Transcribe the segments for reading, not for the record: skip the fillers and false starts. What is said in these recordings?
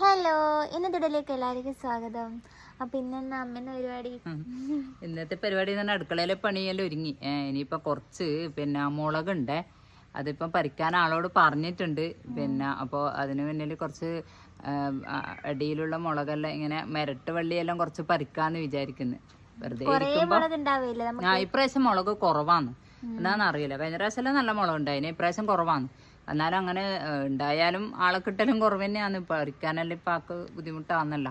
Hello, ഇന്നത്തെ വീഡിയോയിലേക്ക് എല്ലാവർക്കും സ്വാഗതം. അപ്പം ഇന്നെന്നാ അമ്മേൻ്റെ പരിപാടി? ഇന്നത്തെ പരിപാടി എന്ന് പറഞ്ഞാൽ അടുക്കളയിലെ പണിയെല്ലാം ഒരുങ്ങി. ഇനിയിപ്പോൾ കുറച്ച് മുളകുണ്ട്, അതിപ്പം പറിക്കാൻ ആളോട് പറഞ്ഞിട്ടുണ്ട്. അപ്പോൾ അതിന് മുന്നിൽ കുറച്ച് അടിയിലുള്ള മുളകെല്ലാം ഇങ്ങനെ മിരട്ട് വള്ളിയെല്ലാം കുറച്ച് പറിക്കാന്ന് വിചാരിക്കുന്നു. വെറുതെ ഇരിക്കുമ്പോൾ ഇപ്രാവശ്യം മുളക് കുറവാണ്, എന്താണെന്ന് അറിയില്ല. കഴിഞ്ഞ പ്രാവശ്യം നല്ല മുളക് ഉണ്ടായിന്, ഇപ്രാവശ്യം കുറവാണ്. എന്നാലും അങ്ങനെ ഉണ്ടായാലും ആളെ കിട്ടലും കുറവ് തന്നെയാണ്. പറിക്കാനെല്ലാം ഇപ്പം ആൾക്ക് ബുദ്ധിമുട്ടാണെന്നല്ല.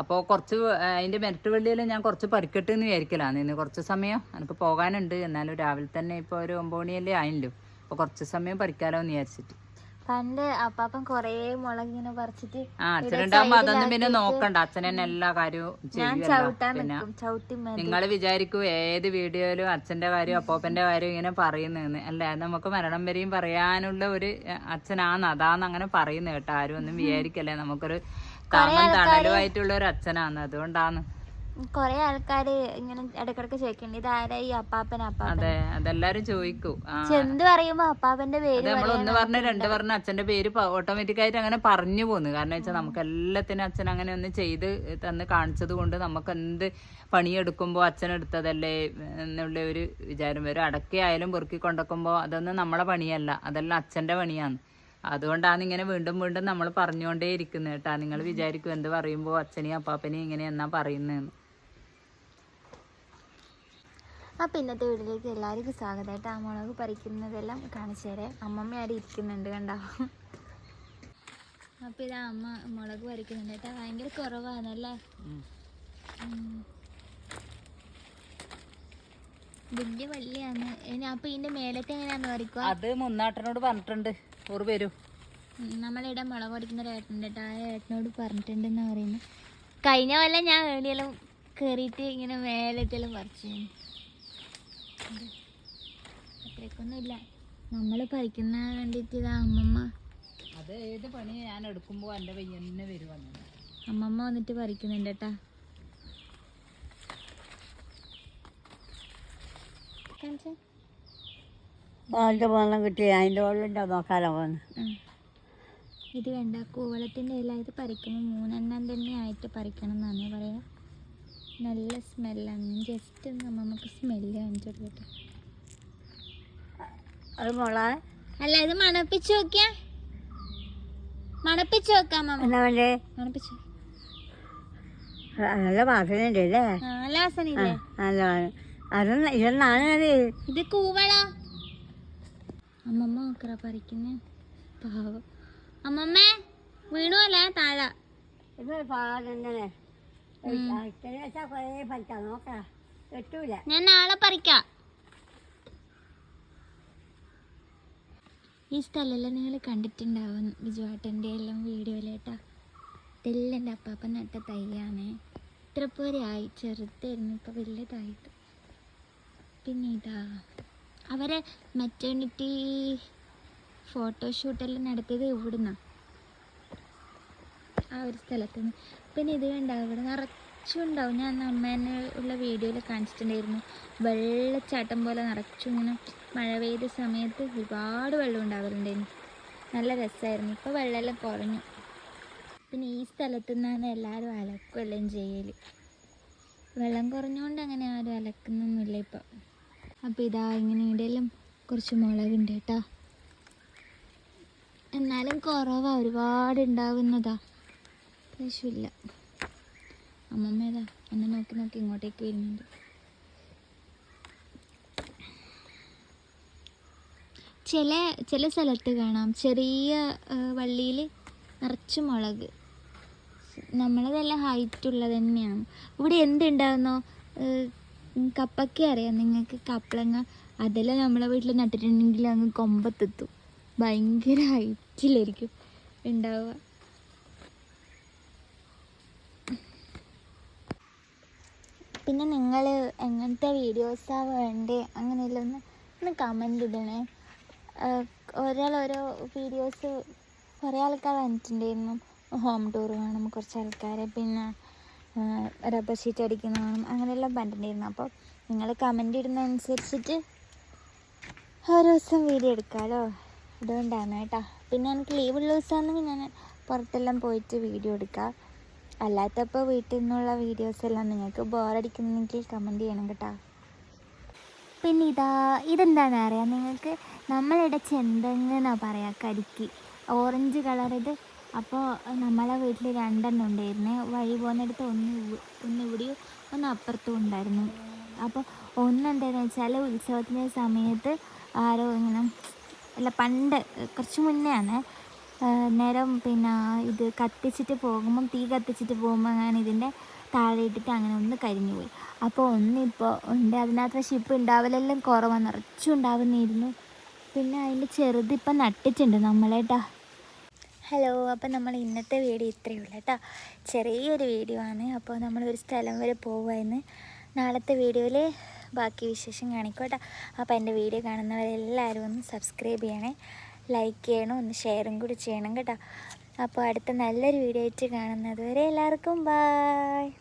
അപ്പോൾ കുറച്ച് അതിൻ്റെ മെരട്ട് വള്ളിയെല്ലാം ഞാൻ കുറച്ച് പറിക്കട്ടെ എന്ന് വിചാരിക്കലാണ്. ഇന്ന് കുറച്ച് സമയം എനിക്ക് പോകാനുണ്ട്. എന്നാലും രാവിലെ തന്നെ ഇപ്പോൾ ഒരു 9 മണിയല്ലേ ആയല്ലോ. അപ്പോൾ കുറച്ച് സമയം പറിക്കാലോ എന്ന് വിചാരിച്ചിട്ട്. പണ്ട് അപ്പാപ്പൻ കൊറേ മുളക് ഇങ്ങനെ പറിച്ചിട്ട് അച്ഛനുണ്ടാകുമ്പോ അതൊന്നും പിന്നെ നോക്കണ്ട, അച്ഛൻ തന്നെ എല്ലാ കാര്യവും ചെയ്യുമല്ലോ. പിന്നെ നിങ്ങൾ വിചാരിക്കൂ ഏത് വീഡിയോയിലും അച്ഛന്റെ കാര്യം അപ്പാപ്പന്റെ കാര്യം ഇങ്ങനെ പറയുന്നതെന്ന്. അല്ല, നമുക്ക് മരണം വരെയും പറയാനുള്ള ഒരു അച്ഛനാന്ന്, അതാന്ന് അങ്ങനെ പറയുന്നത് കേട്ടോ. ആരും ഒന്നും വിചാരിക്കല്ലേ, നമുക്കൊരു താങ്ങും തണലുമായിട്ടുള്ള ഒരു അച്ഛനാന്ന്. അതുകൊണ്ടാണ് കൊറേ ആൾക്കാര് ഇങ്ങനെ ഇടക്കിടക്ക് ചോദിക്കണ്ട് ഇതാരാ ഈ അപ്പാപ്പൻ. അതെ, അതെല്ലാരും ചോദിക്കൂ. ചെന്ത് പറയുമ്പോ അപ്പാപ്പന്റെ പേര് നമ്മൾ ഒന്ന് പറഞ്ഞ് രണ്ട് പറഞ്ഞ് അച്ഛന്റെ പേര് ഓട്ടോമാറ്റിക് ആയിട്ട് അങ്ങനെ പറഞ്ഞു പോന്നു. കാരണം വെച്ചാൽ നമുക്ക് എല്ലാത്തിനും അച്ഛൻ അങ്ങനെ ഒന്ന് ചെയ്ത് തന്ന് കാണിച്ചത് കൊണ്ട് നമുക്ക് എന്ത് പണിയെടുക്കുമ്പോ അച്ഛനെടുത്തതല്ലേ എന്നുള്ള ഒരു വിചാരം വരും. അടക്കയായാലും പെറുക്കി കൊണ്ടുവെക്കുമ്പോ അതൊന്നും നമ്മളെ പണിയല്ല, അതെല്ലാം അച്ഛന്റെ പണിയാണ്. അതുകൊണ്ടാണ് ഇങ്ങനെ വീണ്ടും വീണ്ടും നമ്മൾ പറഞ്ഞുകൊണ്ടേ ഇരിക്കുന്നത് കേട്ടാ. നിങ്ങൾ വിചാരിക്കും എന്ത് പറയുമ്പോ അച്ഛനെയും അപ്പാപ്പനെയും ഇങ്ങനെ എന്നാ പറയുന്നതെന്ന്. അപ്പം ഇന്നത്തെ വീട്ടിലേക്ക് എല്ലാവർക്കും സ്വാഗതമായിട്ട്. ആ മുളക് പറിക്കുന്നതെല്ലാം കാണിച്ചു തരാം. അമ്മമ്മ ആടെ ഇരിക്കുന്നുണ്ട് കണ്ടോ. അപ്പം ഇതാ അമ്മ മുളക് പറിക്കുന്നുണ്ട് കേട്ടോ. ഭയങ്കര കുറവാണല്ലേ, വലിയ വള്ളിയാണ്. അപ്പം ഇതിൻ്റെ മേലത്തെ എങ്ങനെയാന്ന് പറിക്കുക? അത് മുന്നാട്ടനോട് പറഞ്ഞിട്ടുണ്ട്, ഓറ് വരൂ. നമ്മളിവിടെ മുളക് പൊടിക്കുന്ന ഒരു ഏട്ടനുണ്ട് കേട്ടോ. ആ ഏട്ടനോട് പറഞ്ഞിട്ടുണ്ടെന്ന് പറയുന്നു. കഴിഞ്ഞ പോലെ ഞാൻ ഏടിയെല്ലാം കയറിയിട്ട് ഇങ്ങനെ മേലെത്തെല്ലാം പറിച്ചു. അത്രയ്ക്കൊന്നും ഇല്ല, നമ്മൾ പറിക്കുന്ന കണ്ടിട്ട് ഇതാ അമ്മമ്മ. അത് ഏത് പണി ഞാൻ എടുക്കുമ്പോ എന്റെ പയ്യന്നെ വരുവാണ്. അമ്മമ്മ വന്നിട്ട് പറിക്കുന്നുണ്ട് കേട്ടാ. വെള്ളം കിട്ടി, അതിൻ്റെ വെള്ളം നോക്കാലോ പോന്ന്. ഇത് വേണ്ട കൂവളത്തിൻ്റെ ഇല. ഇത് പറിക്കുമ്പോൾ 3 തന്നെ ആയിട്ട് പറിക്കണം എന്നാണ് പറയാ. നല്ല സ്മെല്ലാണ്. ജസ്റ്റ് നമുക്ക് സ്മെല്ല് കാണിച്ചു കൊടുക്കട്ടെ. അത് മുള അല്ല, ഇത് മണപ്പിച്ച് നോക്കിയാ, മണപ്പിച്ച് നോക്കാം. എന്നാ വേണ്ടേ? മണപ്പിച്ച് നല്ല വാസനയുണ്ട് അല്ലേ? നല്ല വാസനയില്ലേ? നല്ല അതൊന്നും ഇതൊന്നാണ്. ഇത് കൂവള. അമ്മമ്മ നോക്കറ പറിക്കുന്ന പാവം. അമ്മമ്മ വീണു അല്ല താഴെ. ഇത് പാടന്നെ പറിക്കാം, നോക്കാം, കിട്ടൂല. ഞാൻ നാളെ പറിക്കാം. ഈ സ്ഥലമെല്ലാം നിങ്ങൾ കണ്ടിട്ടുണ്ടാവും ബിജുവാട്ടൻ്റെ എല്ലാം വീഡിയോയിലേട്ടാ. ഇതെല്ലാം എൻ്റെ അപ്പാപ്പൻ നട്ട തൈയാണ്. ഇത്ര പോരെയായി, ചെറുതായിരുന്നു, ഇപ്പം വലുതായിട്ട്. പിന്നെ ഇതാ അവരെ മെറ്റേണിറ്റി ഫോട്ടോഷൂട്ടെല്ലാം നടത്തിയത് ഇവിടുന്നാണ്, ആ ഒരു സ്ഥലത്തുനിന്ന്. പിന്നെ ഇത് കണ്ടാവും, ഇവിടെ നിറച്ചും ഉണ്ടാവും. ഞാൻ അമ്മേനെ ഉള്ള വീഡിയോയിൽ കാണിച്ചിട്ടുണ്ടായിരുന്നു. വെള്ളച്ചാട്ടം പോലെ നിറച്ചും ഇങ്ങനെ മഴ പെയ്ത സമയത്ത് ഒരുപാട് വെള്ളം ഉണ്ടാവലുണ്ടായിരുന്നു. നല്ല രസമായിരുന്നു. ഇപ്പോൾ വെള്ളമെല്ലാം കുറഞ്ഞു. പിന്നെ ഈ സ്ഥലത്തു നിന്നാണ് എല്ലാവരും അലക്കുകയെല്ലാം ചെയ്യൽ. വെള്ളം കുറഞ്ഞുകൊണ്ട് അങ്ങനെ ആരും അലക്കുന്നൊന്നുമില്ല ഇപ്പം. അപ്പോൾ ഇതാ ഇങ്ങനെ ഇവിടെയെല്ലാം കുറച്ച് മുളകുണ്ട് കേട്ടോ. എന്നാലും കുറവാണ്, ഒരുപാട് ഉണ്ടാവുന്നതാ. പ്രശ്നമില്ല. അമ്മമ്മ ഏതാ എന്നെ നോക്കി നോക്കി ഇങ്ങോട്ടേക്ക് വരുന്നുണ്ട്. ചില സ്ഥലത്ത് കാണാം ചെറിയ വള്ളിയിൽ നിറച്ച് മുളക്. നമ്മളതെല്ലാം ഹൈറ്റുള്ളത് തന്നെയാണ്. ഇവിടെ എന്തുണ്ടാകുന്നോ, കപ്പയ്ക്ക അറിയാം നിങ്ങൾക്ക്, കപ്പളങ്ങ. അതെല്ലാം നമ്മളെ വീട്ടിൽ നട്ടിട്ടുണ്ടെങ്കിൽ അങ്ങ് കൊമ്പത്തെത്തും. ഭയങ്കര ഹൈറ്റിലായിരിക്കും ഉണ്ടാവുക. പിന്നെ നിങ്ങൾ എങ്ങനത്തെ വീഡിയോസാണ് വേണ്ടേ അങ്ങനെയല്ല ഒന്ന് കമൻ്റ് ഇടണേ. ഓരോ വീഡിയോസ് കുറേ ആൾക്കാർ വന്നിട്ടുണ്ടായിരുന്നു. ഹോം ടൂർ കാണും കുറച്ച് ആൾക്കാർ, പിന്നെ റബ്ബർ ഷീറ്റ് അടിക്കുന്ന കാണും, അങ്ങനെയെല്ലാം പറഞ്ഞിട്ടുണ്ടായിരുന്നു. അപ്പോൾ നിങ്ങൾ കമൻ്റ് ഇടുന്നതനുസരിച്ചിട്ട് ഓരോ ദിവസം വീഡിയോ എടുക്കാമല്ലോ, അതുകൊണ്ടാണ് കേട്ടോ. പിന്നെ എനിക്ക് ലീവുള്ള ദിവസമാണെങ്കിൽ ഞാൻ പുറത്തെല്ലാം പോയിട്ട് വീഡിയോ എടുക്കുക. അല്ലാത്തപ്പോൾ വീട്ടിൽ നിന്നുള്ള വീഡിയോസ് എല്ലാം നിങ്ങൾക്ക് ബോറടിക്കുന്നെങ്കിൽ കമൻറ്റ് ചെയ്യണം കേട്ടോ. പിന്നെ ഇതെന്താണെന്ന് അറിയാം നിങ്ങൾക്ക്? നമ്മളിവിടെ ചെന്തെങ്ങ് എന്നാണ് പറയുക, കരിക്ക്, ഓറഞ്ച് കളർ ഇത്. അപ്പോൾ നമ്മളെ വീട്ടിൽ 2 എണ്ണം ഉണ്ടായിരുന്നേ. വഴി പോകുന്നിടത്ത് ഒന്ന് ഇവിടെയും ഒന്ന് അപ്പുറത്തും ഉണ്ടായിരുന്നു. അപ്പോൾ ഒന്നെന്താണെന്ന് വെച്ചാൽ ഉത്സവത്തിൻ്റെ സമയത്ത് ആരോ ഇങ്ങനെ, അല്ല പണ്ട് കുറച്ച് മുന്നേ ആണ്, നേരം പിന്നെ ഇത് കത്തിച്ചിട്ട് പോകുമ്പം, തീ കത്തിച്ചിട്ട് പോകുമ്പോൾ അങ്ങനെ ഇതിൻ്റെ താഴെ ഇട്ടിട്ട് അങ്ങനെ ഒന്ന് കരിഞ്ഞു പോയി. അപ്പോൾ ഒന്നിപ്പോൾ ഉണ്ട് അതിനകത്ത്. പക്ഷേ ഇപ്പോൾ ഉണ്ടാവലെല്ലാം കുറവാണ്, നിറച്ചും ഉണ്ടാവുന്നിരുന്നു. പിന്നെ അതിൻ്റെ ചെറുതിപ്പം നട്ടിട്ടുണ്ട് നമ്മളേട്ടാ. ഹലോ, അപ്പോൾ നമ്മൾ ഇന്നത്തെ വീഡിയോ ഇത്രയേ ഉള്ളൂ കേട്ടോ. ചെറിയൊരു വീഡിയോ ആണ്. അപ്പോൾ നമ്മളൊരു സ്ഥലം വരെ പോകുമായിരുന്നു. നാളത്തെ വീഡിയോയിൽ ബാക്കി വിശേഷം കാണിക്കും കേട്ടോ. അപ്പോൾ എൻ്റെ വീഡിയോ കാണുന്നവരെല്ലാവരും ഒന്ന് സബ്സ്ക്രൈബ് ചെയ്യണേ, ലൈക്ക് ചെയ്യണം, ഒന്ന് ഷെയറും കൂടി ചെയ്യണം കേട്ടോ. അപ്പോൾ അടുത്ത നല്ലൊരു വീഡിയോ ആയിട്ട് കാണുന്നത് വരെ എല്ലാവർക്കും ബായ്.